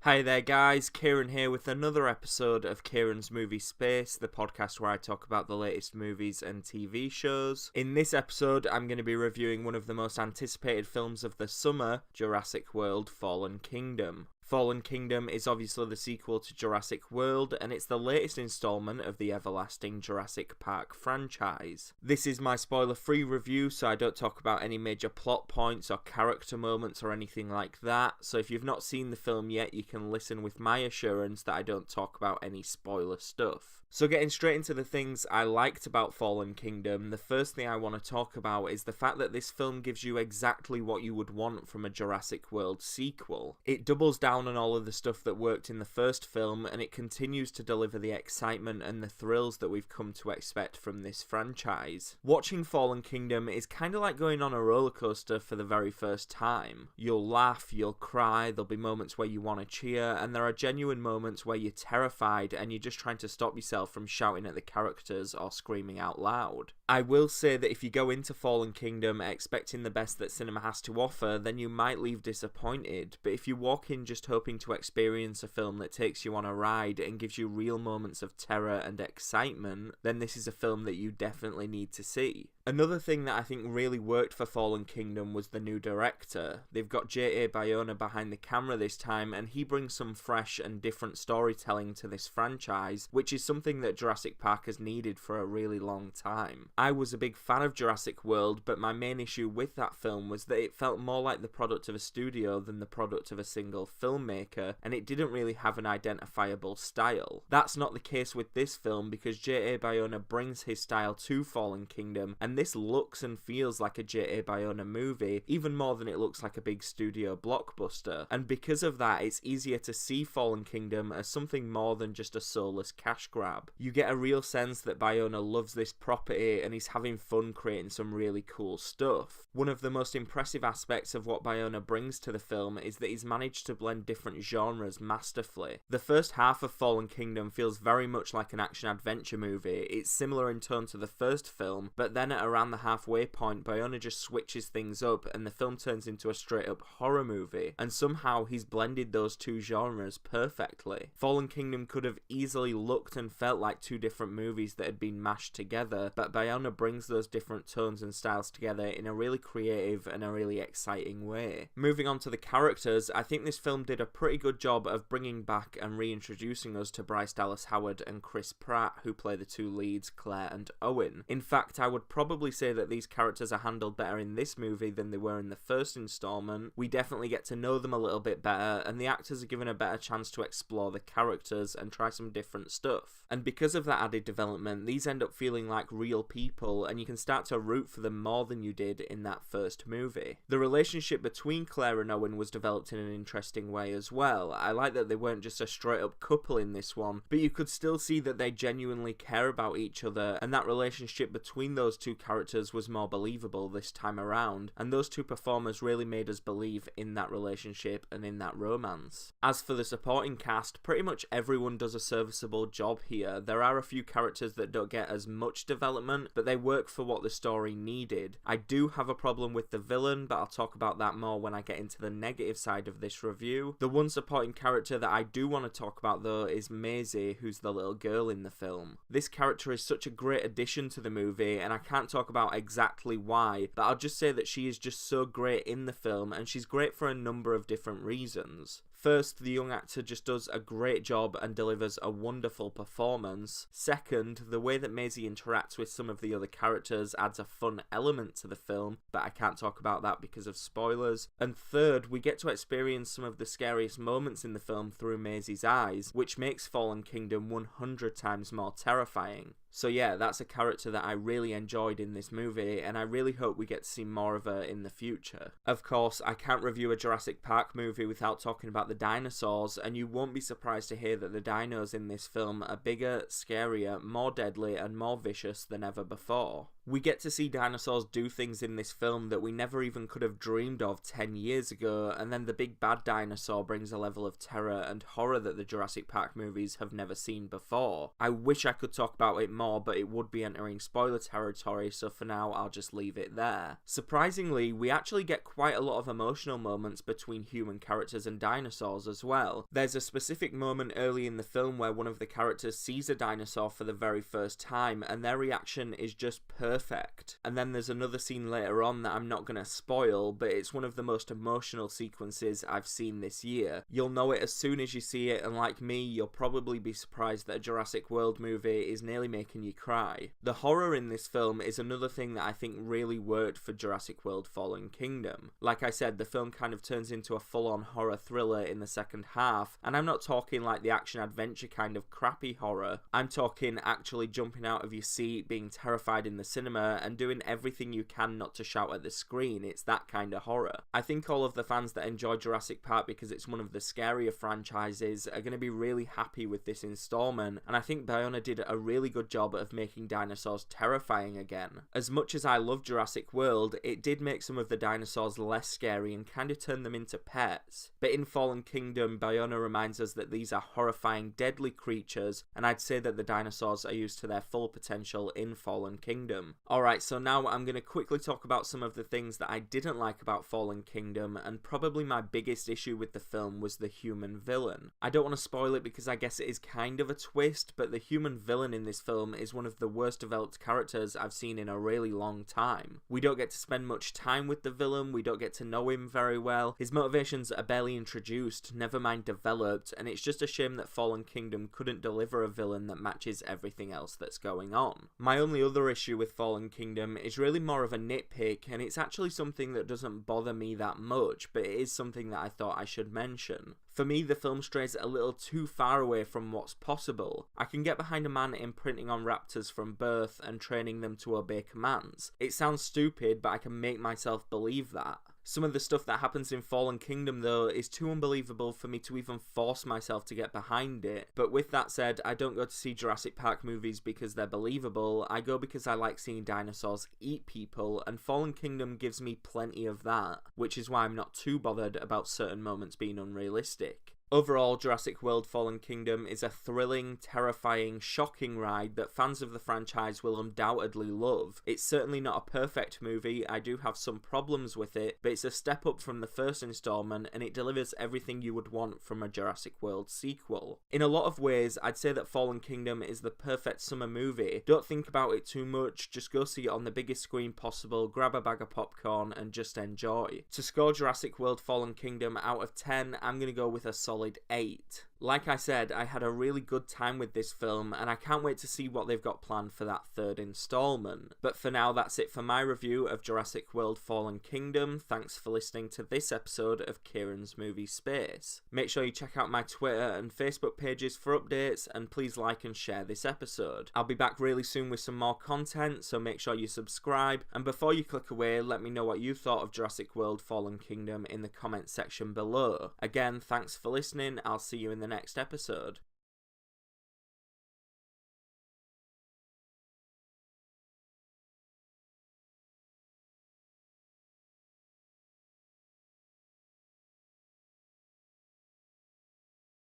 Hi there guys, Kieran here with another episode of Kieran's Movie Space, the podcast where I talk about the latest movies and TV shows. In this episode, I'm going to be reviewing one of the most anticipated films of the summer, Jurassic World: Fallen Kingdom. Fallen Kingdom is obviously the sequel to Jurassic World, and it's the latest installment of the everlasting Jurassic Park franchise. This is my spoiler-free review, so I don't talk about any major plot points or character moments or anything like that, so if you've not seen the film yet, you can listen with my assurance that I don't talk about any spoiler stuff. So getting straight into the things I liked about Fallen Kingdom, the first thing I want to talk about is the fact that this film gives you exactly what you would want from a Jurassic World sequel. It doubles down on all of the stuff that worked in the first film, and it continues to deliver the excitement and the thrills that we've come to expect from this franchise. Watching Fallen Kingdom is kind of like going on a roller coaster for the very first time. You'll laugh, you'll cry, there'll be moments where you want to cheer, and there are genuine moments where you're terrified and you're just trying to stop yourself from shouting at the characters or screaming out loud. I will say that if you go into Fallen Kingdom expecting the best that cinema has to offer, then you might leave disappointed, but if you walk in just hoping to experience a film that takes you on a ride and gives you real moments of terror and excitement, then this is a film that you definitely need to see. Another thing that I think really worked for Fallen Kingdom was the new director. They've got J.A. Bayona behind the camera this time, and he brings some fresh and different storytelling to this franchise, which is something that Jurassic Park has needed for a really long time. I was a big fan of Jurassic World, but my main issue with that film was that it felt more like the product of a studio than the product of a single filmmaker, and it didn't really have an identifiable style. That's not the case with this film, because J.A. Bayona brings his style to Fallen Kingdom, and this looks and feels like a J.A. Bayona movie, even more than it looks like a big studio blockbuster. And because of that, it's easier to see Fallen Kingdom as something more than just a soulless cash grab. You get a real sense that Bayona loves this property and he's having fun creating some really cool stuff. One of the most impressive aspects of what Bayona brings to the film is that he's managed to blend different genres masterfully. The first half of Fallen Kingdom feels very much like an action-adventure movie. It's similar in tone to the first film, but then at around the halfway point, Bayona just switches things up and the film turns into a straight-up horror movie, and somehow he's blended those two genres perfectly. Fallen Kingdom could have easily looked and felt like two different movies that had been mashed together, but Bayona brings those different tones and styles together in a really creative and a really exciting way. Moving on to the characters, I think this film did a pretty good job of bringing back and reintroducing us to Bryce Dallas Howard and Chris Pratt, who play the two leads, Claire and Owen. In fact, I would probably say that these characters are handled better in this movie than they were in the first installment. We definitely get to know them a little bit better, and the actors are given a better chance to explore the characters and try some different stuff. And because of that added development, these end up feeling like real people, and you can start to root for them more than you did in that first movie. The relationship between Claire and Owen was developed in an interesting way as well. I like that they weren't just a straight up couple in this one, but you could still see that they genuinely care about each other, and that relationship between those two characters was more believable this time around, and those two performers really made us believe in that relationship and in that romance. As for the supporting cast, pretty much everyone does a serviceable job here. There are a few characters that don't get as much development, but they work for what the story needed. I do have a problem with the villain, but I'll talk about that more when I get into the negative side of this review. The one supporting character that I do want to talk about though is Maisie, who's the little girl in the film. This character is such a great addition to the movie, and I can't talk about exactly why, but I'll just say that she is just so great in the film, and she's great for a number of different reasons. First, the young actor just does a great job and delivers a wonderful performance. Second, the way that Maisie interacts with some of the other characters adds a fun element to the film, but I can't talk about that because of spoilers. And third, we get to experience some of the scariest moments in the film through Maisie's eyes, which makes Fallen Kingdom 100 times more terrifying. So yeah, that's a character that I really enjoyed in this movie, and I really hope we get to see more of her in the future. Of course, I can't review a Jurassic Park movie without talking about the dinosaurs, and you won't be surprised to hear that the dinos in this film are bigger, scarier, more deadly, and more vicious than ever before. We get to see dinosaurs do things in this film that we never even could have dreamed of 10 years ago, and then the big bad dinosaur brings a level of terror and horror that the Jurassic Park movies have never seen before. I wish I could talk about it more, but it would be entering spoiler territory, so for now I'll just leave it there. Surprisingly, we actually get quite a lot of emotional moments between human characters and dinosaurs as well. There's a specific moment early in the film where one of the characters sees a dinosaur for the very first time, and their reaction is just perfect. And then there's another scene later on that I'm not going to spoil, but it's one of the most emotional sequences I've seen this year. You'll know it as soon as you see it, and like me, you'll probably be surprised that a Jurassic World movie is nearly making you cry. The horror in this film is another thing that I think really worked for Jurassic World Fallen Kingdom. Like I said, the film kind of turns into a full-on horror thriller in the second half, and I'm not talking like the action-adventure kind of crappy horror. I'm talking actually jumping out of your seat, being terrified in the cinema, and doing everything you can not to shout at the screen. It's that kind of horror. I think all of the fans that enjoy Jurassic Park because it's one of the scarier franchises are going to be really happy with this installment, and I think Bayona did a really good job of making dinosaurs terrifying again. As much as I love Jurassic World, it did make some of the dinosaurs less scary and kind of turn them into pets. But in Fallen Kingdom, Bayona reminds us that these are horrifying, deadly creatures, and I'd say that the dinosaurs are used to their full potential in Fallen Kingdom. Alright, so now I'm going to quickly talk about some of the things that I didn't like about Fallen Kingdom, and probably my biggest issue with the film was the human villain. I don't want to spoil it because I guess it is kind of a twist, but the human villain in this film is one of the worst developed characters I've seen in a really long time. We don't get to spend much time with the villain, we don't get to know him very well, his motivations are barely introduced, never mind developed, and it's just a shame that Fallen Kingdom couldn't deliver a villain that matches everything else that's going on. My only other issue with Fallen Kingdom is really more of a nitpick, and it's actually something that doesn't bother me that much, but it is something that I thought I should mention. For me, the film strays a little too far away from what's possible. I can get behind a man imprinting on raptors from birth and training them to obey commands. It sounds stupid, but I can make myself believe that. Some of the stuff that happens in Fallen Kingdom, though, is too unbelievable for me to even force myself to get behind it. But with that said, I don't go to see Jurassic Park movies because they're believable. I go because I like seeing dinosaurs eat people, and Fallen Kingdom gives me plenty of that, which is why I'm not too bothered about certain moments being unrealistic. Overall, Jurassic World Fallen Kingdom is a thrilling, terrifying, shocking ride that fans of the franchise will undoubtedly love. It's certainly not a perfect movie, I do have some problems with it, but it's a step up from the first installment and it delivers everything you would want from a Jurassic World sequel. In a lot of ways, I'd say that Fallen Kingdom is the perfect summer movie. Don't think about it too much, just go see it on the biggest screen possible, grab a bag of popcorn and just enjoy. To score Jurassic World Fallen Kingdom out of 10, I'm going to go with a solid 8. Like I said, I had a really good time with this film and I can't wait to see what they've got planned for that third installment. But for now, that's it for my review of Jurassic World Fallen Kingdom. Thanks for listening to this episode of Kieran's Movie Space. Make sure you check out my Twitter and Facebook pages for updates, and please like and share this episode. I'll be back really soon with some more content, so make sure you subscribe, and before you click away, let me know what you thought of Jurassic World Fallen Kingdom in the comment section below. Again, thanks for listening, I'll see you in the next episode.